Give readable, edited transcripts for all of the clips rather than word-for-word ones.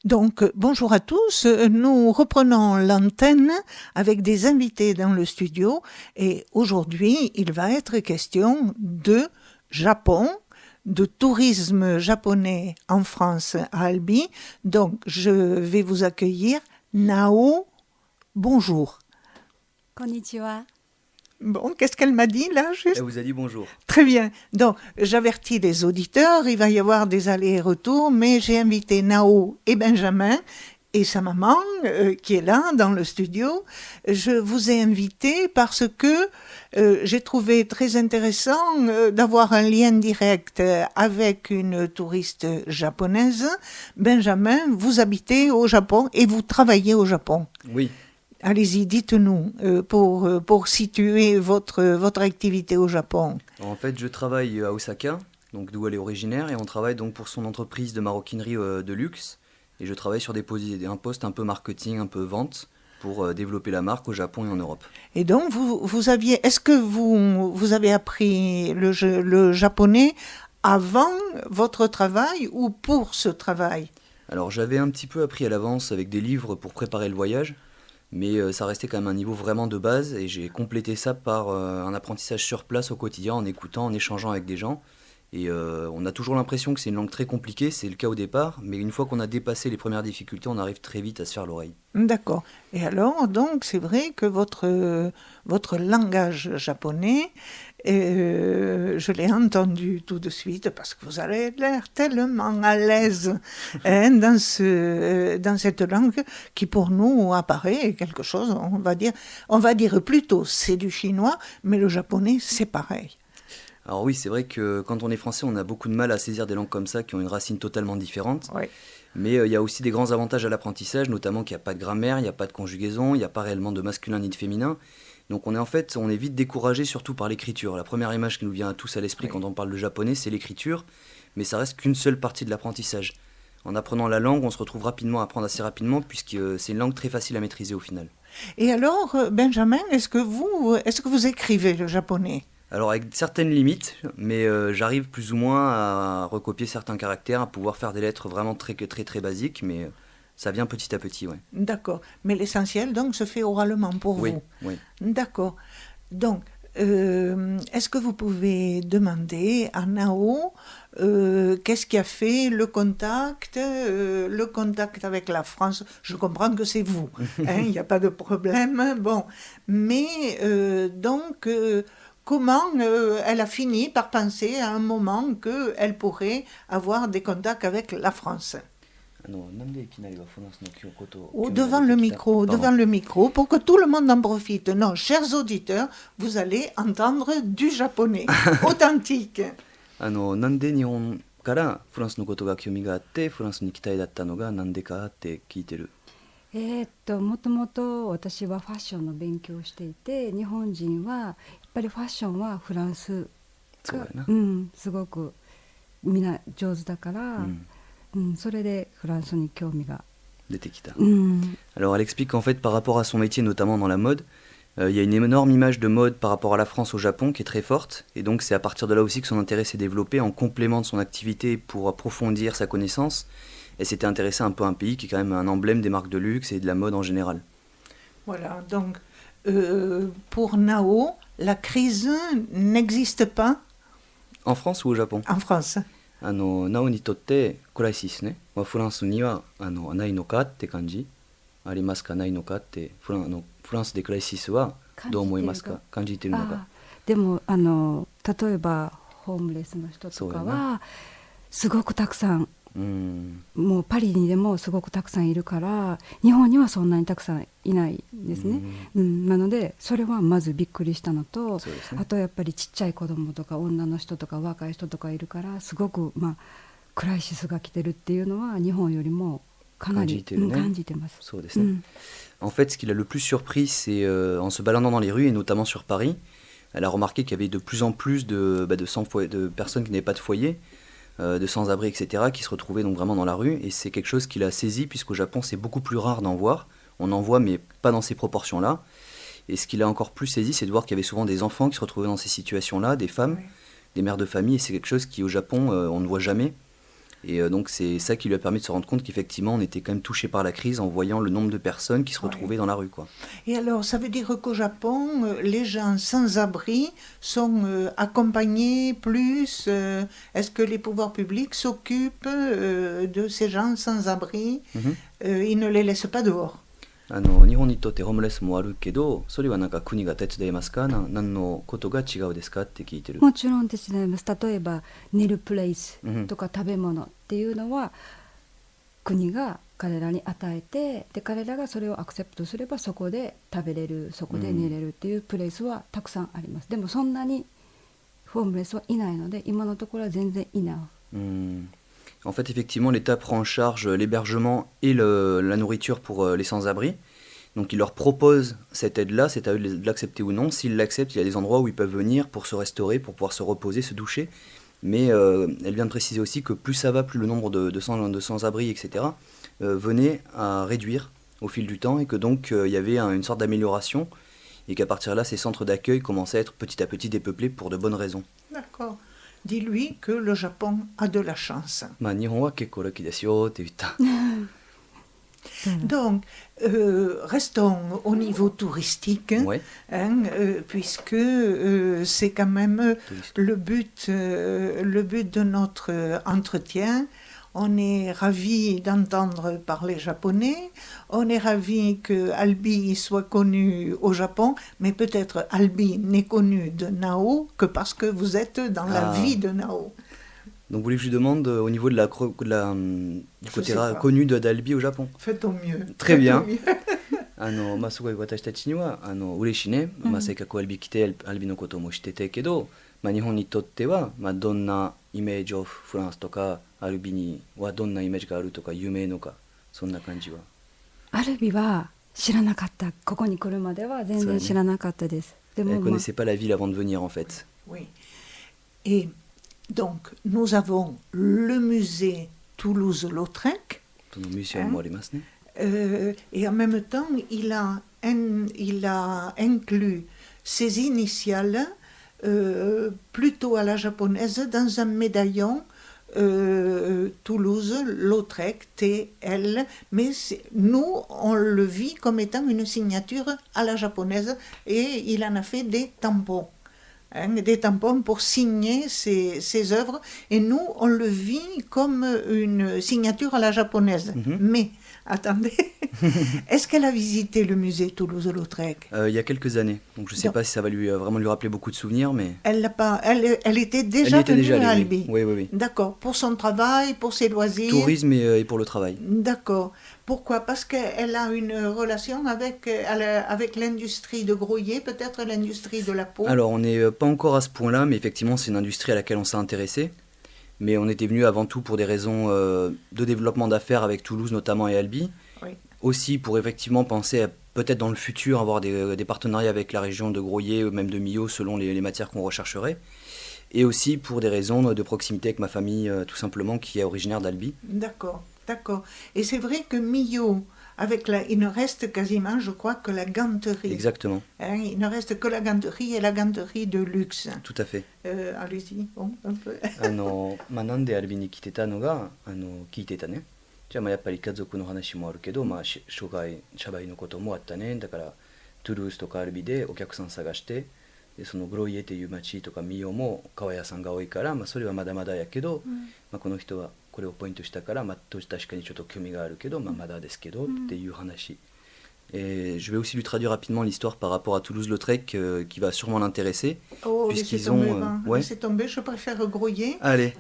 Donc, bonjour à tous. Nous reprenons l'antenne avec des invités dans le studio et aujourd'hui, il va être question de Japon, de tourisme japonais en France à Albi. Donc, je vais vous accueillir. Nao, bonjour. Konnichiwa. Bon, qu'est-ce qu'elle m'a dit là, juste? Elle vous a dit bonjour. Très bien. Donc, j'avertis les auditeurs, il va y avoir des allers et retours, mais j'ai invité Nao et Benjamin et sa maman qui est là dans le studio. Je vous ai invité parce que j'ai trouvé très intéressant d'avoir un lien direct avec une touriste japonaise. Benjamin, vous habitez au Japon et vous travaillez au Japon. Oui. Allez-y, dites-nous, pour situer votre activité au Japon. En fait, je travaille à Osaka, donc d'où elle est originaire, et on travaille donc pour son entreprise de maroquinerie de luxe. Et je travaille sur un poste un peu marketing, un peu vente, pour développer la marque au Japon et en Europe. Et donc, est-ce que vous avez appris le japonais avant votre travail ou pour ce travail? Alors, j'avais un petit peu appris à l'avance avec des livres pour préparer le voyage, mais ça restait quand même un niveau vraiment de base, et j'ai complété ça par un apprentissage sur place au quotidien, en écoutant, en échangeant avec des gens. Et on a toujours l'impression que c'est une langue très compliquée, c'est le cas au départ, mais une fois qu'on a dépassé les premières difficultés, on arrive très vite à se faire l'oreille. D'accord. Et alors, donc, c'est vrai que votre langage japonais, je l'ai entendu tout de suite parce que vous avez l'air tellement à l'aise dans cette langue qui pour nous apparaît quelque chose, on va dire plutôt c'est du chinois, mais le japonais c'est pareil. Alors oui, c'est vrai que quand on est français, on a beaucoup de mal à saisir des langues comme ça qui ont une racine totalement différente. Oui. Mais il y a aussi des grands avantages à l'apprentissage, notamment qu'il n'y a pas de grammaire, il n'y a pas de conjugaison, il n'y a pas réellement de masculin ni de féminin. Donc on est vite découragé, surtout par l'écriture. La première image qui nous vient à tous à l'esprit quand on parle de japonais, c'est l'écriture, mais ça reste qu'une seule partie de l'apprentissage. En apprenant la langue, on se retrouve rapidement à apprendre assez rapidement, puisque c'est une langue très facile à maîtriser au final. Et alors, Benjamin, est-ce que vous écrivez le japonais? Alors avec certaines limites, mais j'arrive plus ou moins à recopier certains caractères, à pouvoir faire des lettres vraiment très très très basiques, mais ça vient petit à petit, ouais. D'accord. Mais l'essentiel, donc, se fait oralement pour Oui, vous. oui. D'accord. Donc, est-ce que vous pouvez demander à Nao qu'est-ce qui a fait le contact avec la France? Je comprends que c'est vous, hein, il n'y a pas de problème. Bon, mais donc, comment elle a fini par penser à un moment qu'elle pourrait avoir des contacts avec la France? Devant le micro, pour que tout le monde en profite. Non, chers auditeurs, vous allez entendre du japonais authentique. なんで日本からフランスのことが興味があってフランスに行きたいだったのがなんでかって聞いてる。もともと私はファッションの勉強をしていて、日本人はやっぱりファッションはフランスが、すごくみんな上手だから、それでフランスに興味が出てきた。Alors elle explique qu'en fait par rapport à son métier, notamment dans la mode, il y a une énorme image de mode par rapport à la France au Japon qui est très forte, et donc c'est à partir de là aussi que son intérêt s'est développé en complément de son activité pour approfondir sa connaissance. Elle s'était intéressée un peu à un pays qui est quand même un emblème des marques de luxe et de la mode en général. Voilà, donc pour Nao, la crise n'existe pas en France ou au Japon? En France. ナオにとってクライシスね、フランスにはないのかって感じありますか、ないのかってフランスでクライシスはどう思いますか、感じているのか。でも例えばホームレスの人とかはすごくたくさん、もうパリにでもすごくたくさんいるから日本にはそんなにたくさんいないんですね、なのでそれはまずびっくりしたのと、あとやっぱりちっちゃい子供とか女の人とか若い人とかいるからすごく、クライシスが来てるっていうのは日本よりもかなり感じてます。そうですね。En fait, ce qui l'a le plus surpris, c'est en se baladant dans les rues et notamment sur Paris, elle a remarqué qu'il y avait de plus en plus de personnes qui n'avaient pas de foyer, de sans-abri, etc., qui se retrouvaient donc vraiment dans la rue, et c'est quelque chose qui l'a saisi, puisqu'au Japon c'est beaucoup plus rare d'en voir, on en voit mais pas dans ces proportions-là, et ce qui l'a encore plus saisi, c'est de voir qu'il y avait souvent des enfants qui se retrouvaient dans ces situations-là, des femmes, des mères de famille, et c'est quelque chose qui au Japon on ne voit jamais. Et donc c'est ça qui lui a permis de se rendre compte qu'effectivement on était quand même touché par la crise en voyant le nombre de personnes qui se retrouvaient dans la rue, quoi. Et alors, ça veut dire qu'au Japon, les gens sans abri sont accompagnés plus. Est-ce que les pouvoirs publics s'occupent de ces gens sans abri? Ils ne les laissent pas dehors. 日本にとってホームレスもあるけど、それはなんか国が手伝いますか、何のことが違うですかって聞いてる。もちろん手伝います。例えば寝るプレイスとか食べ物っていうのは国が彼らに与えて、で彼らがそれをアクセプトすればそこで食べれる、そこで寝れるっていうプレイスはたくさんあります。でもそんなにホームレスはいないので、今のところは全然いない。En fait, effectivement, l'État prend en charge l'hébergement et la nourriture pour les sans-abri. Donc il leur propose cette aide-là, c'est à eux de l'accepter ou non. S'ils l'acceptent, il y a des endroits où ils peuvent venir pour se restaurer, pour pouvoir se reposer, se doucher. Mais elle vient de préciser aussi que plus ça va, plus le nombre de sans-abri, etc., venait à réduire au fil du temps, et que donc il y avait une sorte d'amélioration, et qu'à partir de là, ces centres d'accueil commençaient à être petit à petit dépeuplés pour de bonnes raisons. D'accord. Dis-lui que le Japon a de la chance. Donc, restons au niveau touristique, Ouais. Puisque c'est quand même le but de notre entretien. On est ravis d'entendre parler japonais, on est ravis que Albi soit connu au Japon, mais peut-être Albi n'est connu de Nao que parce que vous êtes dans la vie de Nao. Donc vous voulez que je lui demande au niveau du côté connu d'Albi au Japon? Faites au mieux. Très bien. すごい私たちには嬉しいね、せっかくアルビ来てアルビのことも知っててけど、日本にとっては、どんなイメージオフフランスとかアルビにはどんなイメージがあるとか有名のか、そんな感じは。アルビは知らなかった。ここに来るまでは全然知らなかったです。でも、Elle connaissait pas la ville avant de venir en fait. Oui. Et donc nous avons le musée Toulouse-Lautrec. Et en même temps, il a inclus ses initiales plutôt à la japonaise dans un médaillon Toulouse-Lautrec, TL, mais nous, on le vit comme étant une signature à la japonaise, et il en a fait des tampons. Des tampons pour signer ses œuvres, et nous, on le vit comme une signature à la japonaise. Mais, attendez, est-ce qu'elle a visité le musée Toulouse-Lautrec? Il y a quelques années, donc je ne sais pas si ça va vraiment lui rappeler beaucoup de souvenirs, mais... Elle l'a pas, elle était déjà venue à Albi. Oui. D'accord, pour son travail, pour ses loisirs. Tourisme et pour le travail. D'accord. Pourquoi? Parce qu'elle a une relation avec l'industrie de Groyer, peut-être l'industrie de la peau. Alors, on n'est pas encore à ce point-là, mais effectivement, c'est une industrie à laquelle on s'est intéressé. Mais on était venu avant tout pour des raisons de développement d'affaires avec Toulouse notamment et Albi. Oui. Aussi pour effectivement penser à peut-être dans le futur avoir des partenariats avec la région de Groyer ou même de Millau selon les matières qu'on rechercherait. Et aussi pour des raisons de proximité avec ma famille tout simplement qui est originaire d'Albi. D'accord. Et c'est vrai que Millau, il ne reste quasiment, je crois, que la ganterie. Exactement. Il ne reste que la ganterie et la ganterie de luxe. Tout à fait. Allez-y, un peu. なんでアルビに来てたのが聞いてたね。じゃあやっぱり家族の話もあるけど、社会のこともあったね。だからトゥルースとかアルビでお客さん探して、でそのグロイエという町とかミヨも革屋さんが多いから、それはまだまだやけど、この人はこれをポイントしたから、確かにちょっと興味があるけど、まだですけどっていう話。Et je vais aussi lui traduire rapidement l'histoire par rapport à Toulouse-Lautrec qui va sûrement l'intéresser. Oh, puisqu'ils ont. Ouais. Laissez tomber, je préfère Groyer. Allez.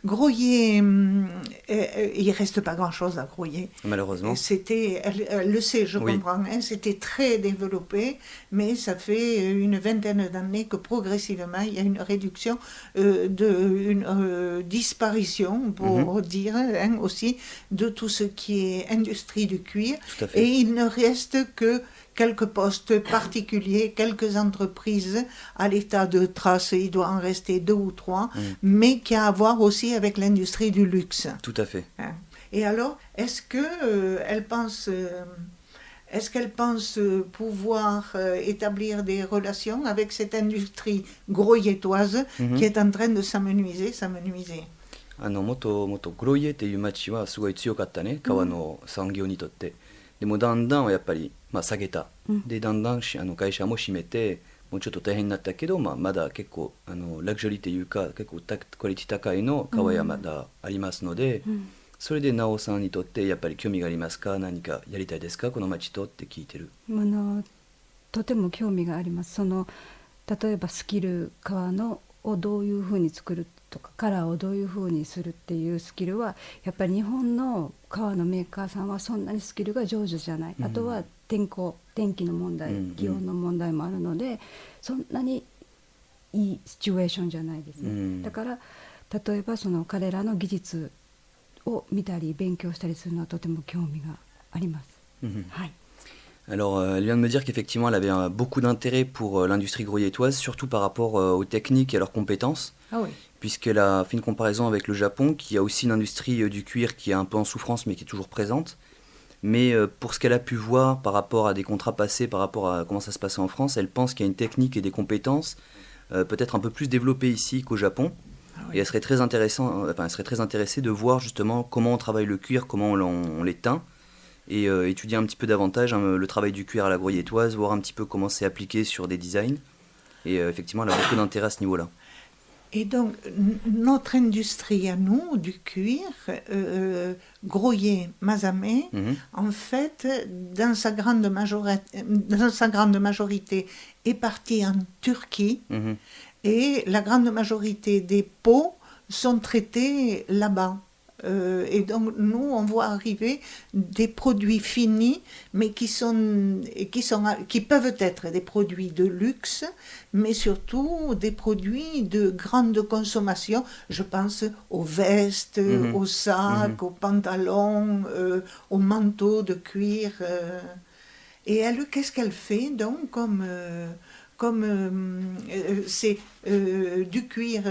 Groyer, il reste pas grand-chose à Groyer. Malheureusement. Elle le sait, je comprends, c'était très développé, mais ça fait une vingtaine d'années que progressivement il y a une réduction, une disparition, pour dire aussi, de tout ce qui est industrie du cuir. Et il ne reste que quelques postes particuliers, quelques entreprises à l'état de trace, il doit en rester 2 ou 3, mais qui a à voir aussi avec l'industrie du luxe. Tout à fait. Et alors, est-ce qu'elle pense pouvoir établir des relations avec cette industrie groyetoise qui est en train de s'amenuiser? 元黒家っていう町はすごい強かったね、革の産業にとって。でもだんだんやっぱり、下げた。でだんだん会社も閉めて、もうちょっと大変になったけど、まだ結構ラグジュアリーっていうか結構クオリティ高いの革やまだありますので、それで直さんにとってやっぱり興味がありますか、何かやりたいですかこの町とって聞いてる。とても興味があります。例えばスキル革のをどういうふうに作るとかカラーをどういうふうにするっていうスキルはやっぱり日本の革のメーカーさんはそんなにスキルが上手じゃない、あとは天気の問題、気温の問題もあるのでそんなにいいシチュエーションじゃないですね、だから例えば彼らの技術を見たり勉強したりするのはとても興味があります、はい。Alors, elle vient de me dire qu'effectivement, elle avait beaucoup d'intérêt pour l'industrie grouillettoise, surtout par rapport aux techniques et à leurs compétences, puisqu'elle a fait une comparaison avec le Japon, qui a aussi une industrie du cuir qui est un peu en souffrance, mais qui est toujours présente. Mais pour ce qu'elle a pu voir par rapport à des contrats passés, par rapport à comment ça se passait en France, elle pense qu'il y a une technique et des compétences peut-être un peu plus développées ici qu'au Japon. Et elle serait très intéressée de voir justement comment on travaille le cuir, comment on les teint, et étudier un petit peu davantage le travail du cuir à la grouillettoise, voir un petit peu comment c'est appliqué sur des designs. Et effectivement, elle a beaucoup d'intérêt à ce niveau-là. Et donc, notre industrie à nous, du cuir, Grouillet, Mazamet, en fait, dans sa grande majorité, est partie en Turquie, et la grande majorité des peaux sont traitées là-bas. Et donc nous on voit arriver des produits finis mais qui peuvent être des produits de luxe mais surtout des produits de grande consommation. Je pense aux vestes, aux sacs, aux pantalons, aux manteaux de cuir, et elle, qu'est-ce qu'elle fait donc comme c'est du cuir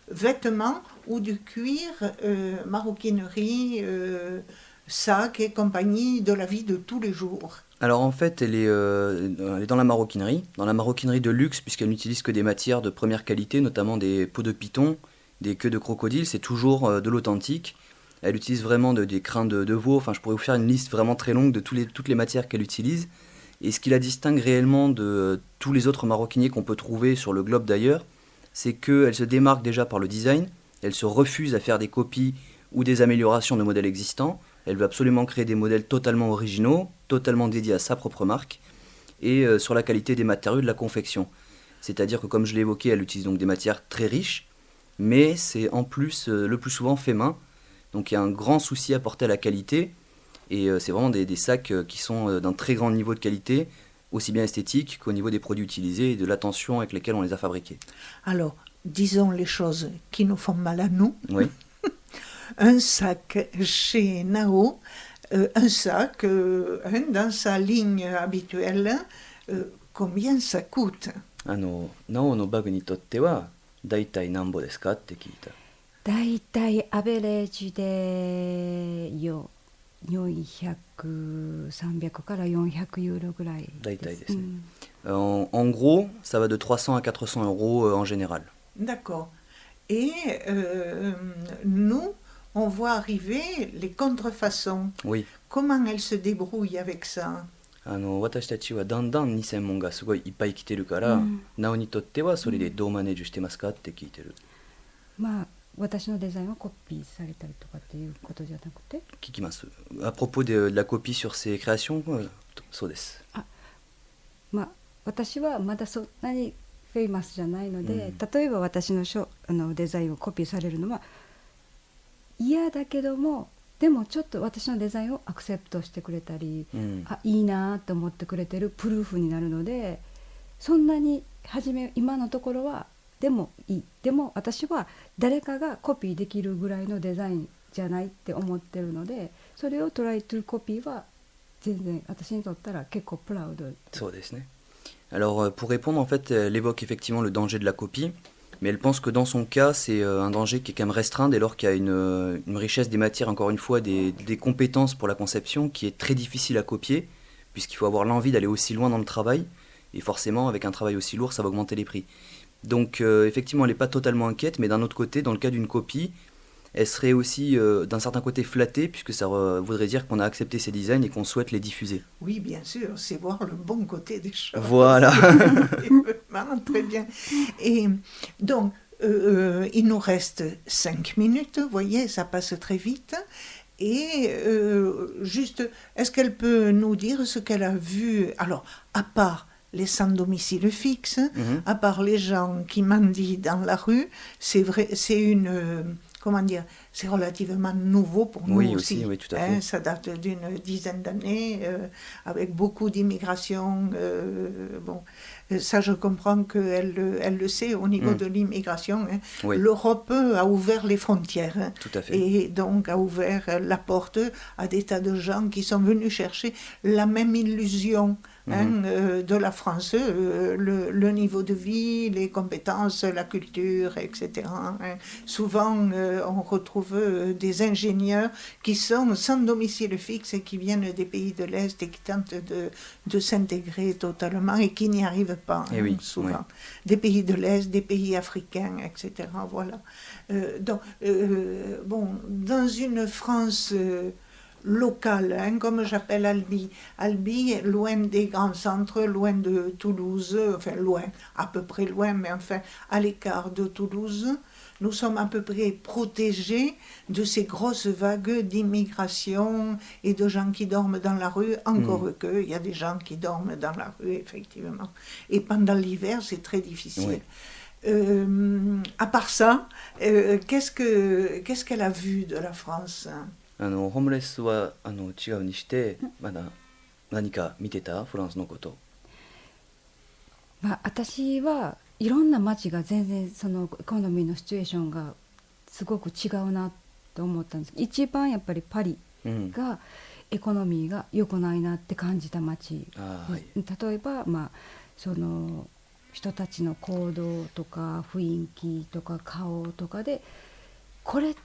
vêtements ou du cuir maroquinerie, sac et compagnie de la vie de tous les jours. Alors en fait, elle est dans la maroquinerie de luxe, puisqu'elle n'utilise que des matières de première qualité, notamment des peaux de python, des queues de crocodile, c'est toujours de l'authentique. Elle utilise vraiment des crins de veau, enfin je pourrais vous faire une liste vraiment très longue de toutes les matières qu'elle utilise. Et ce qui la distingue réellement de tous les autres maroquiniers qu'on peut trouver sur le globe d'ailleurs, c'est qu'elle se démarque déjà par le design, elle se refuse à faire des copies ou des améliorations de modèles existants, elle veut absolument créer des modèles totalement originaux, totalement dédiés à sa propre marque, et sur la qualité des matériaux de la confection. C'est-à-dire que comme je l'ai évoqué, elle utilise donc des matières très riches, mais c'est en plus le plus souvent fait main, donc il y a un grand souci à porter à la qualité. Et c'est vraiment des sacs qui sont d'un très grand niveau de qualité, aussi bien esthétique qu'au niveau des produits utilisés et de l'attention avec lesquels on les a fabriqués. Alors, disons les choses qui nous font mal à nous. Oui. Un sac chez Nao, un sac dans sa ligne habituelle, combien ça coûte? Nao no bag ni totte wa daitai nanbo desu kaって聞いた。daitai average で400、300から400ユーロぐらいです。大体ですね。En gros, ça va de 300 à 400 euros en général. D'accord. Et nous, on voit arriver les contrefaçons. Oui. Comment elles se débrouillent avec ça? 私たちはだんだん2000問がすごいいっぱい来てるから、なおにとってはそれでどうマネージしてますかって聞いてる。私のデザインをコピーされたりとかっていうことじゃなくて聞きます。À propos de la copie sur ses créations, そうです。私はまだそんなにフェイマスじゃないので、例えば私のデザインをコピーされるのは嫌だけども、でもちょっと私のデザインをアクセプトしてくれたり、いいなと思ってくれてるプルーフになるので、そんなに今のところはでもいい。でも私は誰かがコピーできるぐらいのデザインじゃないって思ってるので、それをトライトゥコピーは全然私にとったら結構プラウド。そうですね。Alors pour répondre, en fait, elle évoque effectivement le danger de la copie, mais elle pense que dans son cas, c'est un danger qui est quand même restreint dès lors qu'il y a une richesse des matières, encore une fois, des compétences pour la conception qui est très difficile à copier, puisqu'il faut avoir l'envie d'aller aussi loin dans le travail, et forcément, avec un travail aussi lourd, ça va augmenter les prix. Donc effectivement, elle n'est pas totalement inquiète, mais d'un autre côté, dans le cas d'une copie, elle serait aussi d'un certain côté flattée, puisque ça voudrait dire qu'on a accepté ses designs et qu'on souhaite les diffuser. Oui, bien sûr, c'est voir le bon côté des choses. Voilà. Très bien. Et donc, il nous reste 5 minutes, vous voyez, ça passe très vite. Et juste, est-ce qu'elle peut nous dire ce qu'elle a vu? Alors, à part les sans domicile fixe, à part les gens qui mendient dans la rue, c'est vrai, c'est une... comment dire, c'est relativement nouveau pour nous aussi. Oui, tout à fait. Ça date d'une dizaine d'années, avec beaucoup d'immigration. Bon, ça, je comprends qu'elle elle le sait au niveau de l'immigration. Hein. Oui. L'Europe a ouvert les frontières. Hein, tout à fait. Et donc a ouvert la porte à des tas de gens qui sont venus chercher la même illusion. De la France, le niveau de vie, les compétences, la culture, etc. Hein. Souvent, on retrouve des ingénieurs qui sont sans domicile fixe et qui viennent des pays de l'Est et qui tentent de s'intégrer totalement et qui n'y arrivent pas, souvent. Oui. Des pays de l'Est, des pays africains, etc. Voilà. Donc, bon, dans une France... locale, hein, comme j'appelle Albi. Albi est loin des grands centres, loin de Toulouse, enfin loin, à peu près loin, mais enfin à l'écart de Toulouse. Nous sommes à peu près protégés de ces grosses vagues d'immigration et de gens qui dorment dans la rue, encore que il y a des gens qui dorment dans la rue, effectivement. Et pendant l'hiver, c'est très difficile. À part ça, qu'est-ce qu'elle a vu de la France? ホームレスは違うにして、まだ何か見てたフランスのこと？私はいろんな街が全然そのエコノミーのシチュエーションがすごく違うなと思ったんですけど、一番やっぱりパリがエコノミーが良くないなって感じた街、例えば、その人たちの行動とか雰囲気とか顔とかでこれっ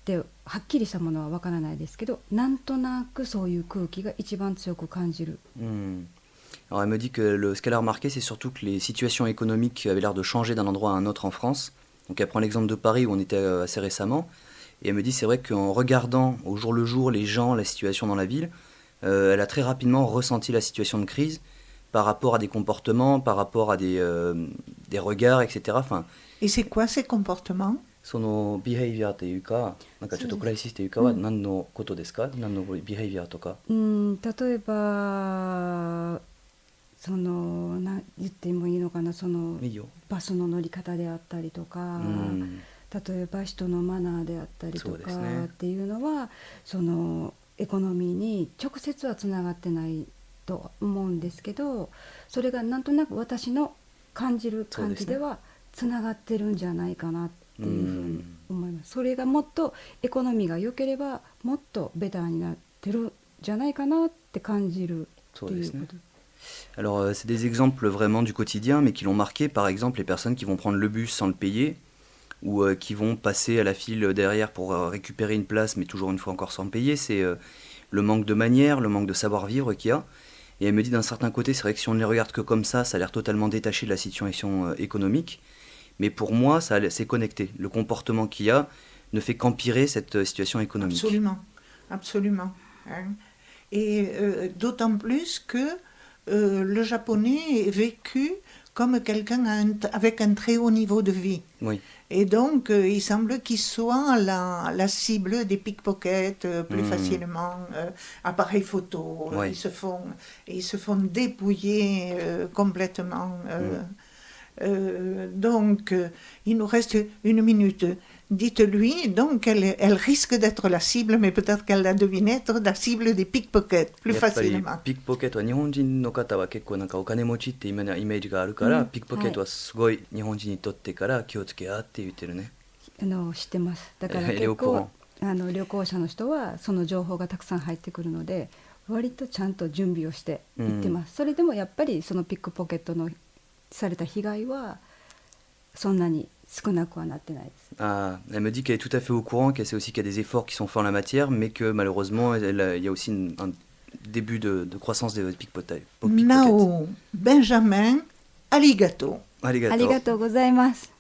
てはっきりしたものはわからないですけど、なんとなくそういう空気が一番強く感じる。Alors elle me dit que ce qu'elle a remarqué, c'est surtout que les situations économiques avaient l'air de changer d'un endroit à un autre en France. Donc elle prend l'exemple de Paris où on était assez récemment. Et elle me dit c'est vrai qu'en regardant au jour le jour les gens, la situation dans la ville, elle a très rapidement ressenti la situation de crise par rapport à des comportements, par rapport à des regards, etc. Enfin, et c'est quoi ces comportements? そのビヘイビアというか、なんかちょっとクライシスというかは何のことですか？何のビヘイビアとか。例えばその言ってもいいのかな、そのバスの乗り方であったりとか、例えば人のマナーであったりとかっていうのはそのエコノミーに直接はつながってないと思うんですけど、それがなんとなく私の感じる感じではつながってるんじゃないかなっていうふうに思います。それがもっとエコノミーが良ければもっとベターになってるんじゃないかなって感じるっていうこと。Alors c'est des exemples vraiment du quotidien mais qui l'ont marqué, par exemple les personnes qui vont prendre le bus sans le payer ou qui vont passer à la file derrière pour récupérer une place mais toujours une fois encore sans payer. C'est le manque de manières, le manque de savoir-vivre qu'il y a. Et elle me dit d'un certain côté, c'est vrai que si on ne les regarde que comme ça a l'air totalement détaché de la situation économique. Mais pour moi, c'est connecté. Le comportement qu'il y a ne fait qu'empirer cette situation économique. Absolument, absolument. Hein. Et d'autant plus que le japonais est vécu comme quelqu'un avec un très haut niveau de vie. Oui. Et donc, il semble qu'il soit la cible des pickpockets plus facilement. Appareils photo, oui. ils se font dépouiller complètement. Donc, il nous reste 1 minute. Dites-lui, donc, elle risque d'être la cible, mais peut-être qu'elle la devine être la cible des pickpockets, plus facilement. Pickpocket は日本人の方は結構なんかお金持ちっていうイメージがあるから、ピックポケットはすごい日本人にとってから気をつけやって言ってるね。知ってます。だから結構旅行者の人はその情報がたくさん入ってくるので、割とちゃんと準備をして行ってます。それでもやっぱりそのピックポケットのされた被害はそんなに少なくはなってないです。Elle me dit qu'elle est tout à fait au courant, qu'elle sait aussi qu'il y a des efforts qui sont faits en la matière, mais que malheureusement, il y a aussi un début de croissance des pickpockets. Nao, Benjamin, arigato. Arigato. ありがとうございます。